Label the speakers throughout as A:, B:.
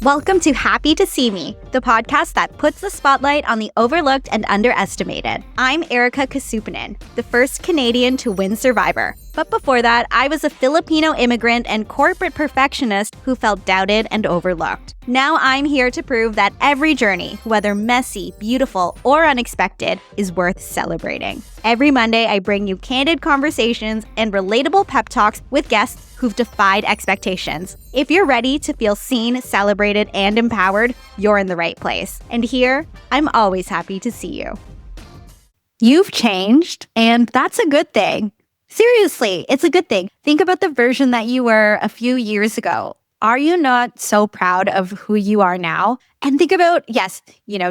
A: Welcome to Happy to See Me, the podcast that puts the spotlight on the overlooked and underestimated. I'm Erika Casupanan, the first Canadian to win Survivor. But before that, I was a Filipino immigrant and corporate perfectionist who felt doubted and overlooked. Now I'm here to prove that every journey, whether messy, beautiful, or unexpected, is worth celebrating. Every Monday, I bring you candid conversations and relatable pep talks with guests who've defied expectations. If you're ready to feel seen, celebrated, and empowered, you're in the right place. And here, I'm always happy to see you. You've changed, and that's a good thing. Seriously, it's a good thing. Think about the version that you were a few years ago. Are you not so proud of who you are now? And think about, yes,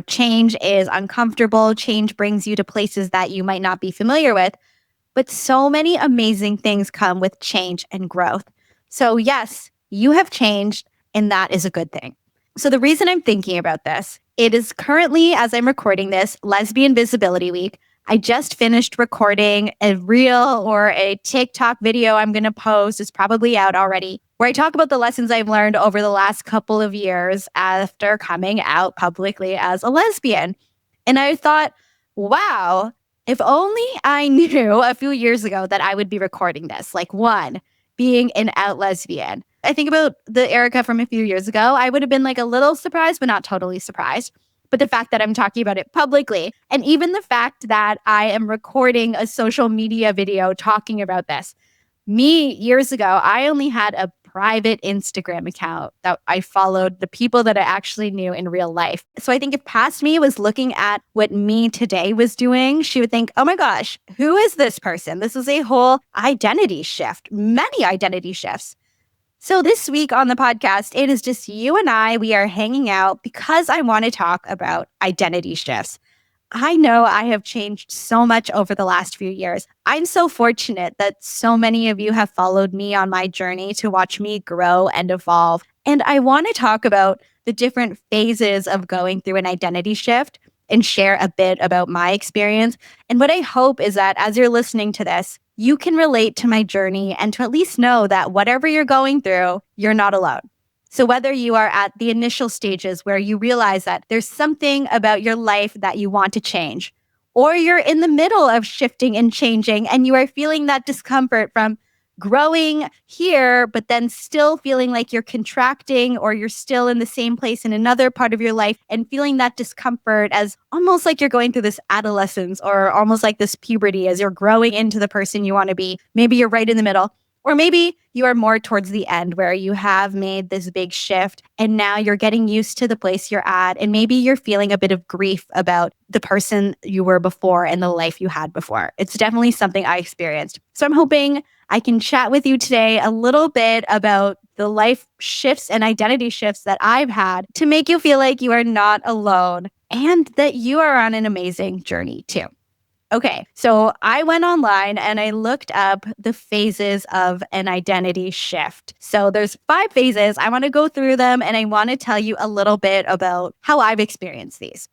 A: change is uncomfortable. Change brings you to places that you might not be familiar with. But so many amazing things come with change and growth. So yes, you have changed, and that is a good thing. So the reason I'm thinking about this, it is currently, as I'm recording this, Lesbian Visibility Week. I just finished recording a reel or a TikTok video I'm going to post. It's probably out already, where I talk about the lessons I've learned over the last couple of years after coming out publicly as a lesbian. And I thought, wow, if only I knew a few years ago that I would be recording this. Like, one, being an out lesbian. I think about the Erika from a few years ago. I would have been like a little surprised, but not totally surprised. But the fact that I'm talking about it publicly, and even the fact that I am recording a social media video talking about this. Me, years ago, I only had a private Instagram account that I followed the people that I actually knew in real life. So I think if past me was looking at what me today was doing, she would think, oh my gosh, who is this person? This is a whole identity shift, many identity shifts. So this week on the podcast, it is just you and I. We are hanging out because I want to talk about identity shifts. I know I have changed so much over the last few years. I'm so fortunate that so many of you have followed me on my journey to watch me grow and evolve. And I want to talk about the different phases of going through an identity shift and share a bit about my experience. And what I hope is that as you're listening to this, you can relate to my journey and to at least know that whatever you're going through, you're not alone. So whether you are at the initial stages where you realize that there's something about your life that you want to change, or you're in the middle of shifting and changing and you are feeling that discomfort from growing here, but then still feeling like you're contracting or you're still in the same place in another part of your life and feeling that discomfort as almost like you're going through this adolescence or almost like this puberty as you're growing into the person you want to be. Maybe you're right in the middle. Or maybe you are more towards the end where you have made this big shift and now you're getting used to the place you're at. And maybe you're feeling a bit of grief about the person you were before and the life you had before. It's definitely something I experienced. So I'm hoping I can chat with you today a little bit about the life shifts and identity shifts that I've had to make you feel like you are not alone and that you are on an amazing journey too. Okay, so I went online and I looked up the phases of an identity shift. So there's 5 phases. I want to go through them and I want to tell you a little bit about how I've experienced these.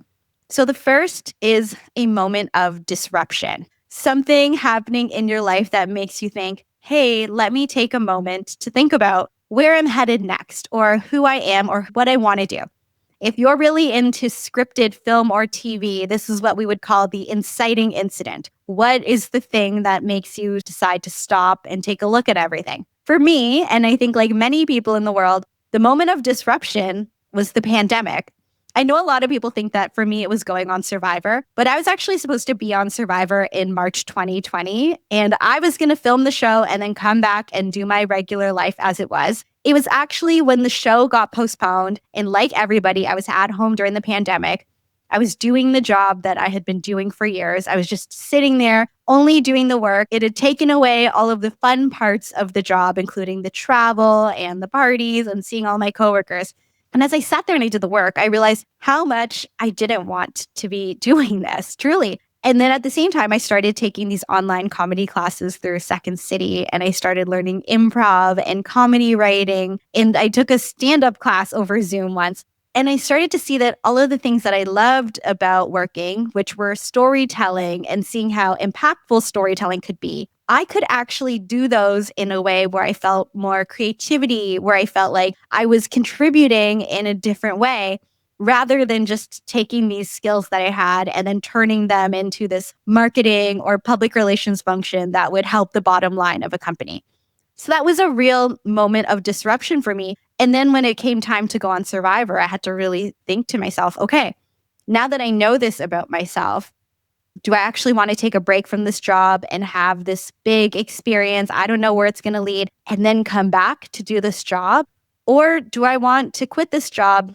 A: So the first is a moment of disruption. Something happening in your life that makes you think, hey, let me take a moment to think about where I'm headed next or who I am or what I want to do. If you're really into scripted film or TV, this is what we would call the inciting incident. What is the thing that makes you decide to stop and take a look at everything? For me, and I think like many people in the world, the moment of disruption was the pandemic. I know a lot of people think that for me, it was going on Survivor, but I was actually supposed to be on Survivor in March 2020, and I was going to film the show and then come back and do my regular life as it was. It was actually when the show got postponed, and like everybody, I was at home during the pandemic. I was doing the job that I had been doing for years. I was just sitting there, only doing the work. It had taken away all of the fun parts of the job, including the travel and the parties and seeing all my coworkers. And as I sat there and I did the work, I realized how much I didn't want to be doing this, truly. And then at the same time, I started taking these online comedy classes through Second City, and I started learning improv and comedy writing. And I took a stand-up class over Zoom once. And I started to see that all of the things that I loved about working, which were storytelling and seeing how impactful storytelling could be, I could actually do those in a way where I felt more creativity, where I felt like I was contributing in a different way, rather than just taking these skills that I had and then turning them into this marketing or public relations function that would help the bottom line of a company. So that was a real moment of disruption for me. And then when it came time to go on Survivor, I had to really think to myself, okay, now that I know this about myself, do I actually want to take a break from this job and have this big experience? I don't know where it's going to lead, and then come back to do this job? Or do I want to quit this job,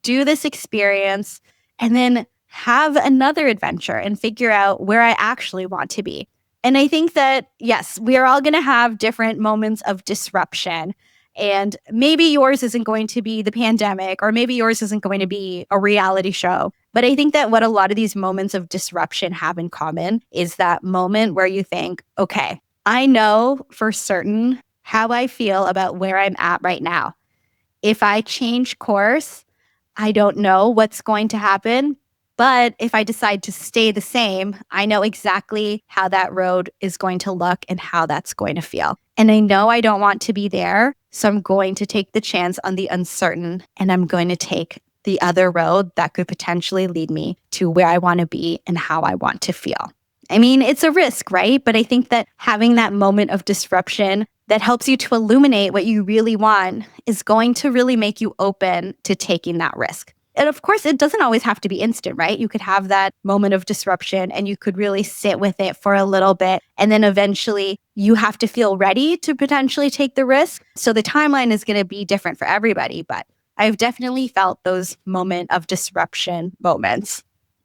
A: do this experience, and then have another adventure and figure out where I actually want to be? And I think that, yes, we are all going to have different moments of disruption. And maybe yours isn't going to be the pandemic, or maybe yours isn't going to be a reality show. But I think that what a lot of these moments of disruption have in common is that moment where you think, okay, I know for certain how I feel about where I'm at right now. If I change course, I don't know what's going to happen. But if I decide to stay the same, I know exactly how that road is going to look and how that's going to feel. And I know I don't want to be there. So I'm going to take the chance on the uncertain, and I'm going to take the other road that could potentially lead me to where I want to be and how I want to feel. I mean, it's a risk, right? But I think that having that moment of disruption that helps you to illuminate what you really want is going to really make you open to taking that risk. And of course, it doesn't always have to be instant, right? You could have that moment of disruption and you could really sit with it for a little bit. And then eventually you have to feel ready to potentially take the risk. So the timeline is going to be different for everybody. But I've definitely felt those moment of disruption moments.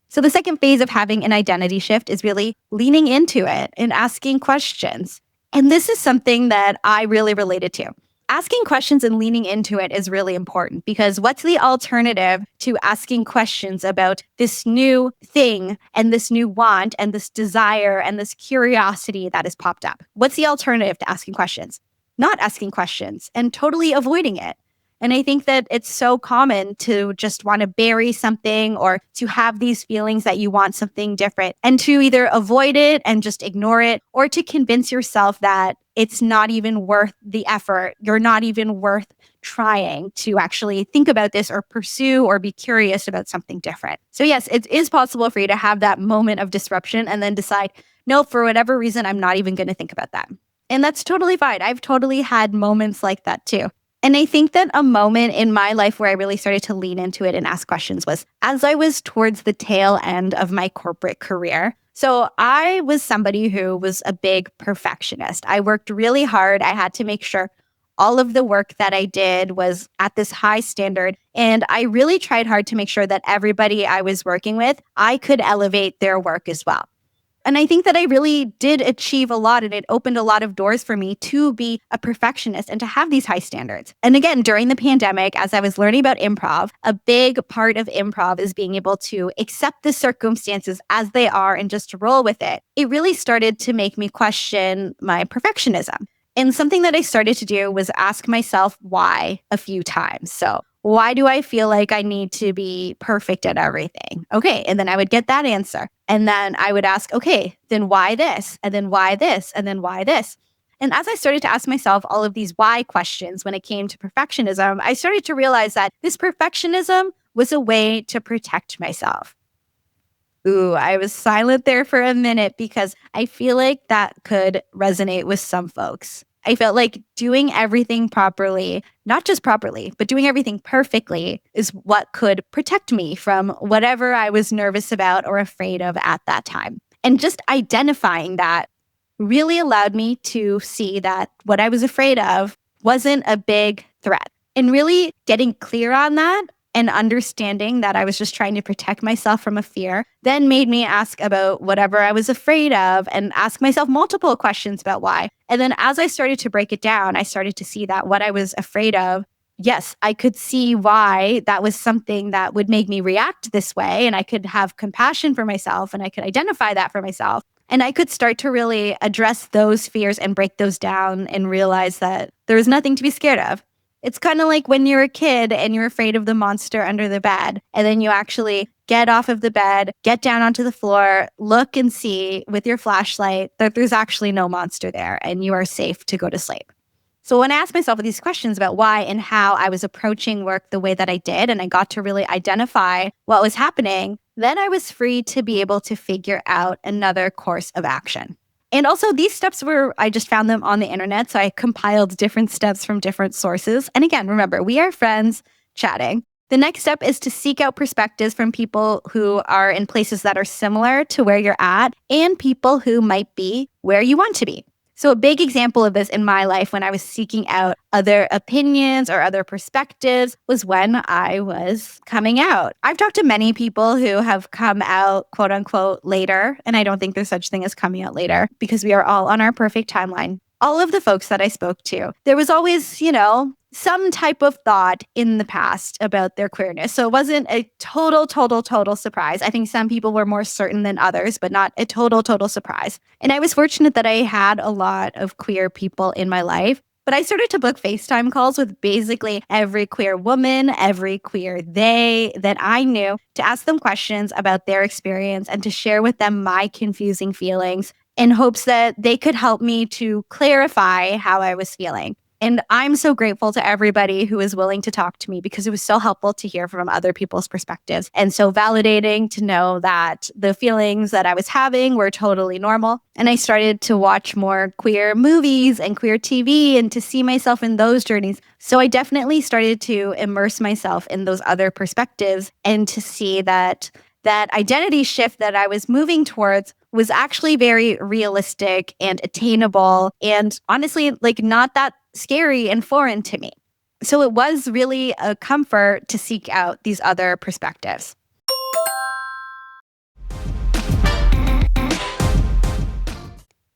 A: So the second phase of having an identity shift is really leaning into it and asking questions. And this is something that I really related to. Asking questions and leaning into it is really important, because what's the alternative to asking questions about this new thing and this new want and this desire and this curiosity that has popped up? What's the alternative to asking questions? Not asking questions and totally avoiding it. And I think that it's so common to just want to bury something, or to have these feelings that you want something different, and to either avoid it and just ignore it, or to convince yourself that it's not even worth the effort. You're not even worth trying to actually think about this or pursue or be curious about something different. So yes, it is possible for you to have that moment of disruption and then decide, no, for whatever reason, I'm not even going to think about that. And that's totally fine. I've totally had moments like that too. And I think that a moment in my life where I really started to lean into it and ask questions was as I was towards the tail end of my corporate career. So I was somebody who was a big perfectionist. I worked really hard. I had to make sure all of the work that I did was at this high standard. And I really tried hard to make sure that everybody I was working with, I could elevate their work as well. And I think that I really did achieve a lot, and it opened a lot of doors for me to be a perfectionist and to have these high standards. And again, during the pandemic, as I was learning about improv, a big part of improv is being able to accept the circumstances as they are and just roll with it. It really started to make me question my perfectionism. And something that I started to do was ask myself why a few times. So why do I feel like I need to be perfect at everything? Okay. And then I would get that answer. And then I would ask, okay, then why this? And then why this? And then why this? And as I started to ask myself all of these why questions when it came to perfectionism, I started to realize that this perfectionism was a way to protect myself. Ooh, I was silent there for a minute because I feel like that could resonate with some folks. I felt like doing everything properly, not just properly, but doing everything perfectly is what could protect me from whatever I was nervous about or afraid of at that time. And just identifying that really allowed me to see that what I was afraid of wasn't a big threat. And really getting clear on that and understanding that I was just trying to protect myself from a fear then made me ask about whatever I was afraid of and ask myself multiple questions about why. And then as I started to break it down, I started to see that what I was afraid of, yes, I could see why that was something that would make me react this way. And I could have compassion for myself and I could identify that for myself. And I could start to really address those fears and break those down and realize that there was nothing to be scared of. It's kind of like when you're a kid and you're afraid of the monster under the bed, and then you actually get off of the bed, get down onto the floor, look and see with your flashlight that there's actually no monster there and you are safe to go to sleep. So when I asked myself these questions about why and how I was approaching work the way that I did, and I got to really identify what was happening, then I was free to be able to figure out another course of action. And also these steps I just found them on the internet. So I compiled different steps from different sources. And again, remember, we are friends chatting. The next step is to seek out perspectives from people who are in places that are similar to where you're at and people who might be where you want to be. So a big example of this in my life when I was seeking out other opinions or other perspectives was when I was coming out. I've talked to many people who have come out, quote unquote, later. And I don't think there's such thing as coming out later because we are all on our perfect timeline. All of the folks that I spoke to, there was always, some type of thought in the past about their queerness. So it wasn't a total surprise. I think some people were more certain than others, but not a total surprise. And I was fortunate that I had a lot of queer people in my life. But I started to book FaceTime calls with basically every queer woman, every queer they that I knew to ask them questions about their experience and to share with them my confusing feelings in hopes that they could help me to clarify how I was feeling. And I'm so grateful to everybody who is willing to talk to me because it was so helpful to hear from other people's perspectives and so validating to know that the feelings that I was having were totally normal. And I started to watch more queer movies and queer TV and to see myself in those journeys. So I definitely started to immerse myself in those other perspectives and to see that identity shift that I was moving towards was actually very realistic and attainable and honestly, not that scary and foreign to me. So it was really a comfort to seek out these other perspectives.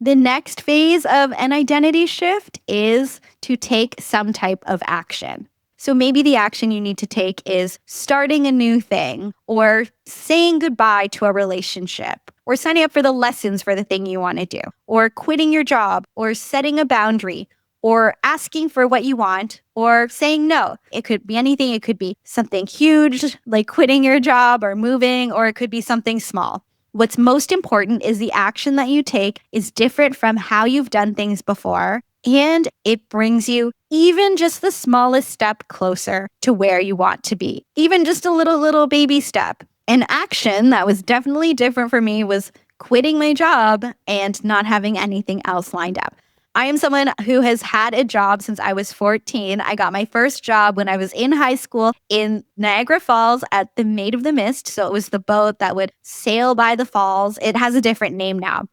A: The next phase of an identity shift is to take some type of action. So maybe the action you need to take is starting a new thing or saying goodbye to a relationship or signing up for the lessons for the thing you want to do or quitting your job or setting a boundary or asking for what you want or saying no. It could be anything. It could be something huge like quitting your job or moving, or it could be something small. What's most important is the action that you take is different from how you've done things before. And it brings you even just the smallest step closer to where you want to be. Even just a little baby step. An action that was definitely different for me was quitting my job and not having anything else lined up. I am someone who has had a job since I was 14. I got my first job when I was in high school in Niagara Falls at the Maid of the Mist. So it was the boat that would sail by the falls. It has a different name now.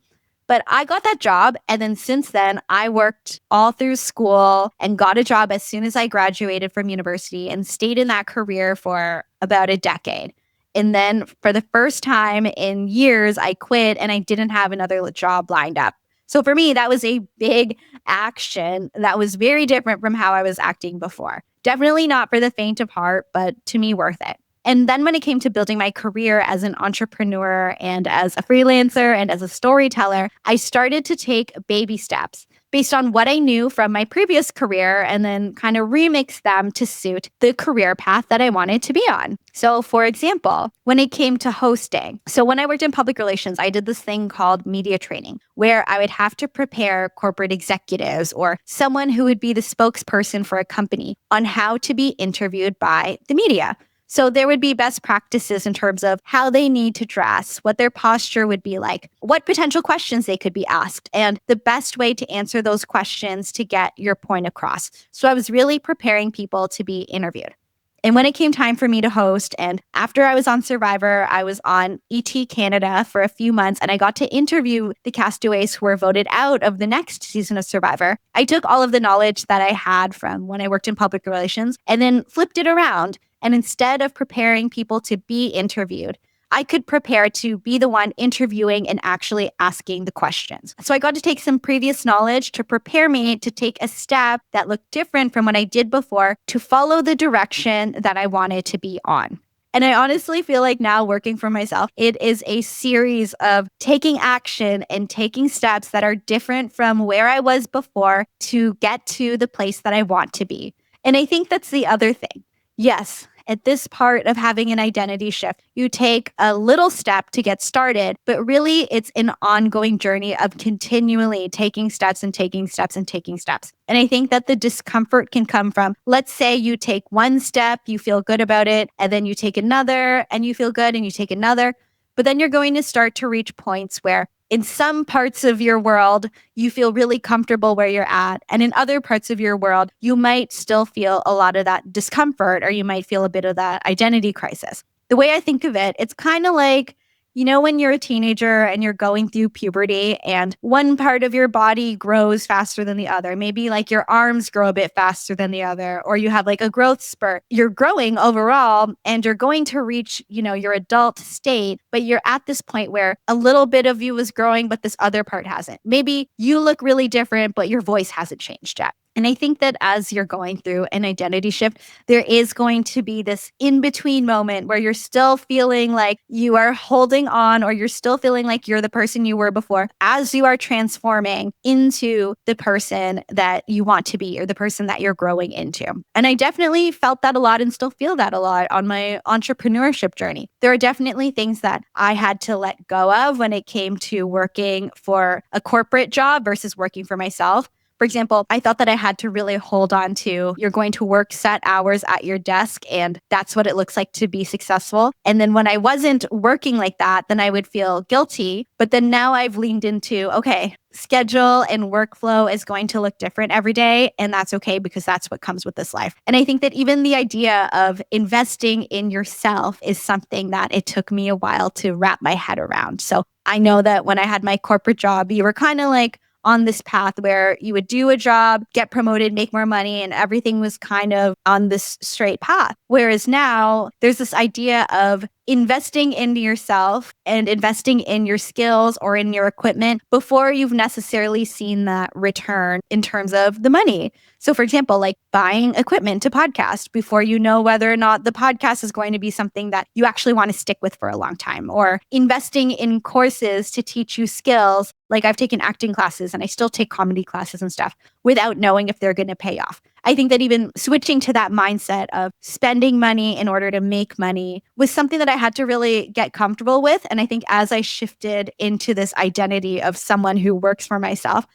A: But I got that job. And then since then, I worked all through school and got a job as soon as I graduated from university and stayed in that career for about a decade. And then for the first time in years, I quit and I didn't have another job lined up. So for me, that was a big action that was very different from how I was acting before. Definitely not for the faint of heart, but to me, worth it. And then when it came to building my career as an entrepreneur and as a freelancer and as a storyteller, I started to take baby steps based on what I knew from my previous career and then kind of remix them to suit the career path that I wanted to be on. So for example, when it came to hosting, so when I worked in public relations, I did this thing called media training where I would have to prepare corporate executives or someone who would be the spokesperson for a company on how to be interviewed by the media. So there would be best practices in terms of how they need to dress, what their posture would be like, what potential questions they could be asked, and the best way to answer those questions to get your point across. So I was really preparing people to be interviewed. And when it came time for me to host, and after I was on Survivor, I was on ET Canada for a few months, and I got to interview the castaways who were voted out of the next season of Survivor. I took all of the knowledge that I had from when I worked in public relations and then flipped it around. And instead of preparing people to be interviewed, I could prepare to be the one interviewing and actually asking the questions. So I got to take some previous knowledge to prepare me to take a step that looked different from what I did before to follow the direction that I wanted to be on. And I honestly feel like now working for myself, it is a series of taking action and taking steps that are different from where I was before to get to the place that I want to be. And I think that's the other thing. Yes, at this part of having an identity shift, you take a little step to get started, but really it's an ongoing journey of continually taking steps and taking steps and taking steps. And I think that the discomfort can come from, let's say you take one step, you feel good about it, and then you take another and you feel good and you take another. But then you're going to start to reach points where in some parts of your world, you feel really comfortable where you're at. And in other parts of your world, you might still feel a lot of that discomfort, or you might feel a bit of that identity crisis. The way I think of it, it's kind of like, when you're a teenager and you're going through puberty and one part of your body grows faster than the other. Maybe like your arms grow a bit faster than the other, or you have like a growth spurt. You're growing overall and you're going to reach, your adult state, but you're at this point where a little bit of you is growing, but this other part hasn't. Maybe you look really different, but your voice hasn't changed yet. And I think that as you're going through an identity shift, there is going to be this in-between moment where you're still feeling like you are holding on, or you're still feeling like you're the person you were before as you are transforming into the person that you want to be, or the person that you're growing into. And I definitely felt that a lot and still feel that a lot on my entrepreneurship journey. There are definitely things that I had to let go of when it came to working for a corporate job versus working for myself. For example, I thought that I had to really hold on to, you're going to work set hours at your desk and that's what it looks like to be successful. And then when I wasn't working like that, then I would feel guilty. But then now I've leaned into, okay, schedule and workflow is going to look different every day. And that's okay, because that's what comes with this life. And I think that even the idea of investing in yourself is something that it took me a while to wrap my head around. So I know that when I had my corporate job, you were kind of like on this path where you would do a job, get promoted, make more money, and everything was kind of on this straight path. Whereas now there's this idea of investing into yourself and investing in your skills or in your equipment before you've necessarily seen that return in terms of the money. So for example, like buying equipment to podcast before you know whether or not the podcast is going to be something that you actually want to stick with for a long time, or investing in courses to teach you skills. Like I've taken acting classes and I still take comedy classes and stuff without knowing if they're going to pay off. I think that even switching to that mindset of spending money in order to make money was something that I had to really get comfortable with. And I think as I shifted into this identity of someone who works for myself,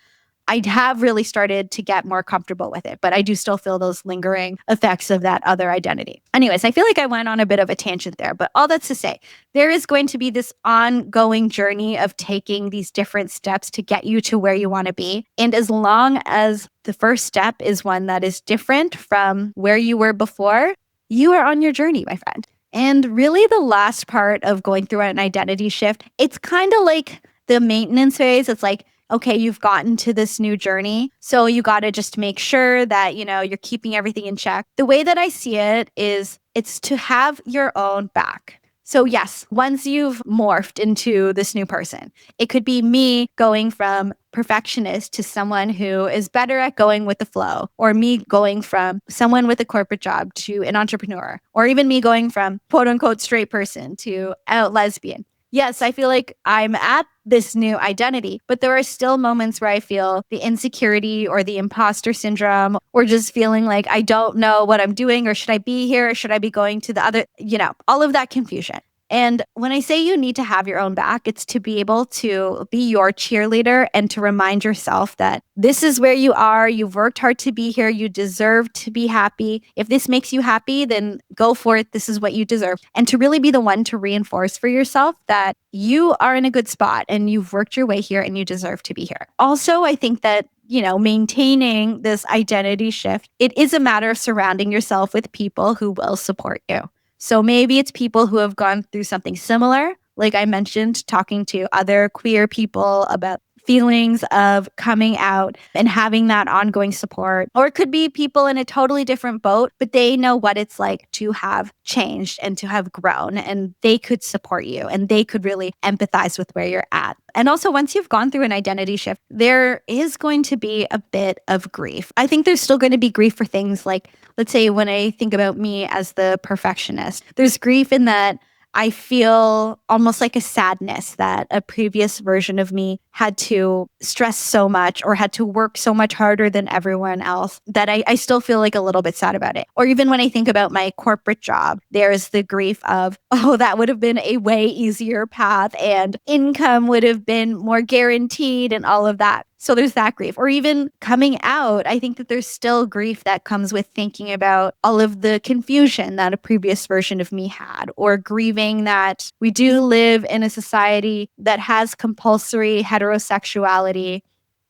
A: I have really started to get more comfortable with it, but I do still feel those lingering effects of that other identity. Anyways, I feel like I went on a bit of a tangent there, but all that's to say, there is going to be this ongoing journey of taking these different steps to get you to where you want to be. And as long as the first step is one that is different from where you were before, you are on your journey, my friend. And really the last part of going through an identity shift, it's kind of like the maintenance phase. It's like, okay, you've gotten to this new journey. So you got to just make sure that, you're keeping everything in check. The way that I see it is it's to have your own back. So yes, once you've morphed into this new person, it could be me going from perfectionist to someone who is better at going with the flow, or me going from someone with a corporate job to an entrepreneur, or even me going from quote unquote straight person to out lesbian. Yes, I feel like I'm at this new identity, but there are still moments where I feel the insecurity or the imposter syndrome, or just feeling like I don't know what I'm doing, or should I be here? Or should I be going to the other, all of that confusion. And when I say you need to have your own back, it's to be able to be your cheerleader and to remind yourself that this is where you are. You've worked hard to be here. You deserve to be happy. If this makes you happy, then go for it. This is what you deserve. And to really be the one to reinforce for yourself that you are in a good spot and you've worked your way here and you deserve to be here. Also, I think that maintaining this identity shift, it is a matter of surrounding yourself with people who will support you. So maybe it's people who have gone through something similar, like I mentioned, talking to other queer people about feelings of coming out and having that ongoing support. Or it could be people in a totally different boat, but they know what it's like to have changed and to have grown, and they could support you and they could really empathize with where you're at. And also, once you've gone through an identity shift, there is going to be a bit of grief. I think there's still going to be grief for things like, let's say when I think about me as the perfectionist, there's grief in that I feel almost like a sadness that a previous version of me had to stress so much or had to work so much harder than everyone else that I still feel like a little bit sad about it. Or even when I think about my corporate job, there's the grief of, oh, that would have been a way easier path and income would have been more guaranteed and all of that. So there's that grief. Or even coming out, I think that there's still grief that comes with thinking about all of the confusion that a previous version of me had, or grieving that we do live in a society that has compulsory heterosexuality.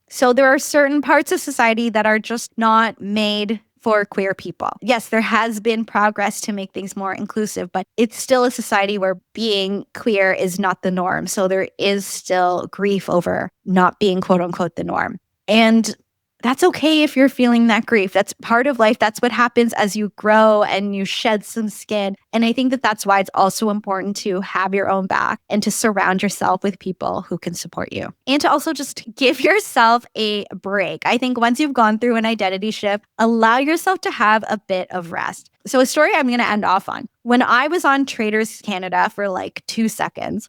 A: So there are certain parts of society that are just not made for queer people. Yes, there has been progress to make things more inclusive, but it's still a society where being queer is not the norm. So there is still grief over not being quote unquote the norm. And that's okay if you're feeling that grief. That's part of life. That's what happens as you grow and you shed some skin. And I think that that's why it's also important to have your own back and to surround yourself with people who can support you. And to also just give yourself a break. I think once you've gone through an identity shift, allow yourself to have a bit of rest. So a story I'm going to end off on. When I was on Traders Canada for like 2 seconds,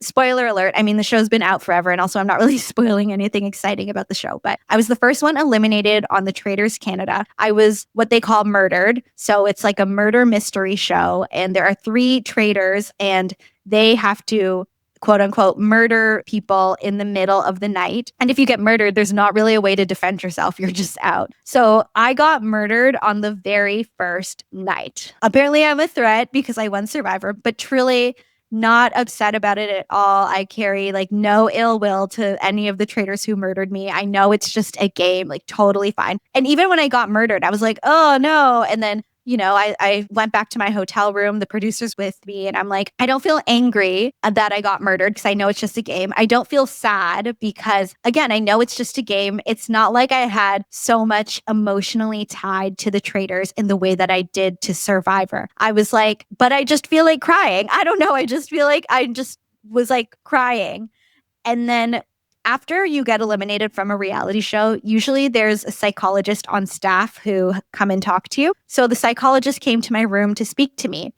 A: spoiler alert, I mean, the show's been out forever, and also I'm not really spoiling anything exciting about the show, but I was the first one eliminated on the Traders Canada. I was what they call murdered. So it's like a murder mystery show, and there are 3 traders, and they have to quote unquote murder people in the middle of the night. And if you get murdered, there's not really a way to defend yourself. You're just out. So I got murdered on the very first night. Apparently I'm a threat because I won Survivor, but truly not upset about it at all. I carry like no ill will to any of the traders who murdered me. I know it's just a game, like totally fine. And even when I got murdered, I was like, oh no. And then I went back to my hotel room, the producer's with me, and I'm like, I don't feel angry that I got murdered because I know it's just a game. I don't feel sad because, again, I know it's just a game. It's not like I had so much emotionally tied to the traders in the way that I did to Survivor. I was like, but I just feel like crying. I don't know. I just feel like I just was like crying. And then after you get eliminated from a reality show, usually there's a psychologist on staff who come and talk to you. So the psychologist came to my room to speak to me.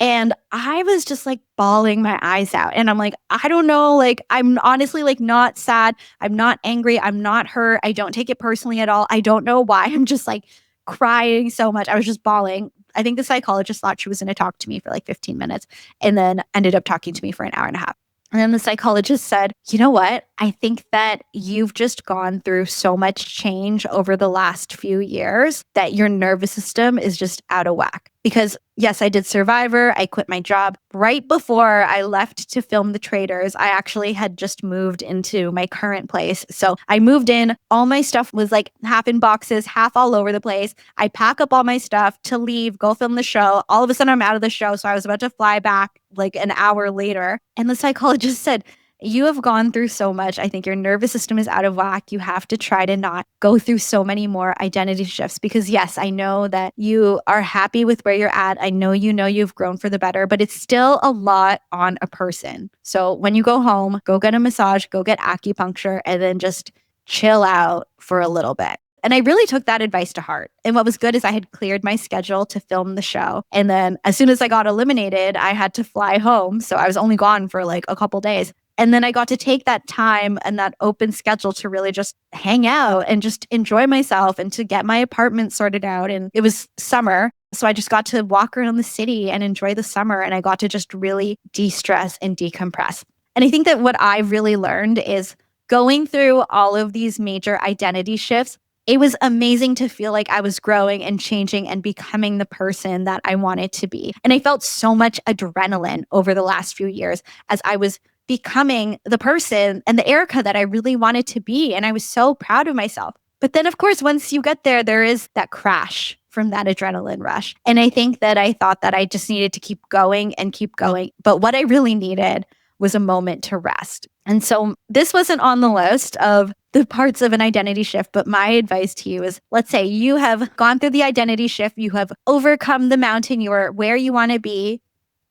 A: And I was just like bawling my eyes out. And I'm like, I don't know, like, I'm honestly like not sad. I'm not angry. I'm not hurt. I don't take it personally at all. I don't know why. I'm just like crying so much. I was just bawling. I think the psychologist thought she was going to talk to me for like 15 minutes and then ended up talking to me for an hour and a half. And then the psychologist said, you know what? I think that you've just gone through so much change over the last few years that your nervous system is just out of whack. Because yes, I did Survivor. I quit my job right before I left to film The Traders. I actually had just moved into my current place. So I moved in. All my stuff was like half in boxes, half all over the place. I pack up all my stuff to leave, go film the show. All of a sudden I'm out of the show. So I was about to fly back like an hour later. And the psychologist said, you have gone through so much. I think your nervous system is out of whack. You have to try to not go through so many more identity shifts because yes, I know that you are happy with where you're at. I know you've grown for the better, but it's still a lot on a person. So when you go home, go get a massage, go get acupuncture, and then just chill out for a little bit. And I really took that advice to heart. And what was good is I had cleared my schedule to film the show. And then as soon as I got eliminated, I had to fly home. So I was only gone for like a couple days. And then I got to take that time and that open schedule to really just hang out and just enjoy myself and to get my apartment sorted out. And it was summer. So I just got to walk around the city and enjoy the summer. And I got to just really de-stress and decompress. And I think that what I really learned is going through all of these major identity shifts, it was amazing to feel like I was growing and changing and becoming the person that I wanted to be. And I felt so much adrenaline over the last few years as I was becoming the person and the Erika that I really wanted to be. And I was so proud of myself. But then, of course, once you get there, there is that crash from that adrenaline rush. And I think that I thought that I just needed to keep going and keep going. But what I really needed was a moment to rest. And so this wasn't on the list of the parts of an identity shift, but my advice to you is, let's say you have gone through the identity shift, you have overcome the mountain, you are where you want to be.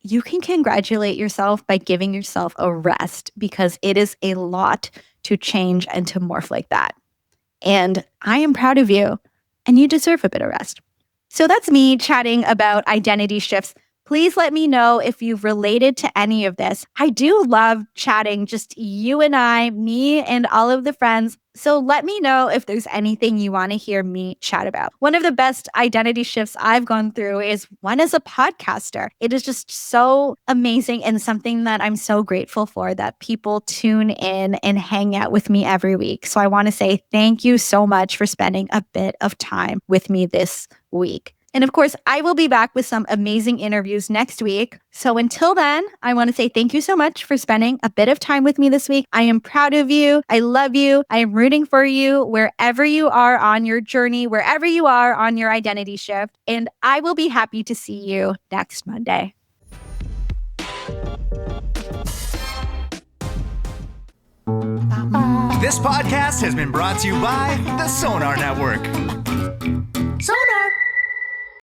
A: You can congratulate yourself by giving yourself a rest because it is a lot to change and to morph like that. And I am proud of you and you deserve a bit of rest. So that's me chatting about identity shifts. Please let me know if you've related to any of this. I do love chatting, just you and I, me and all of the friends. So let me know if there's anything you want to hear me chat about. One of the best identity shifts I've gone through is one as a podcaster. It is just so amazing and something that I'm so grateful for, that people tune in and hang out with me every week. So I want to say thank you so much for spending a bit of time with me this week. And of course, I will be back with some amazing interviews next week. So until then, I want to say thank you so much for spending a bit of time with me this week. I am proud of you. I love you. I am rooting for you wherever you are on your journey, wherever you are on your identity shift. And I will be happy to see you next Monday.
B: This podcast has been brought to you by the Sonar Network.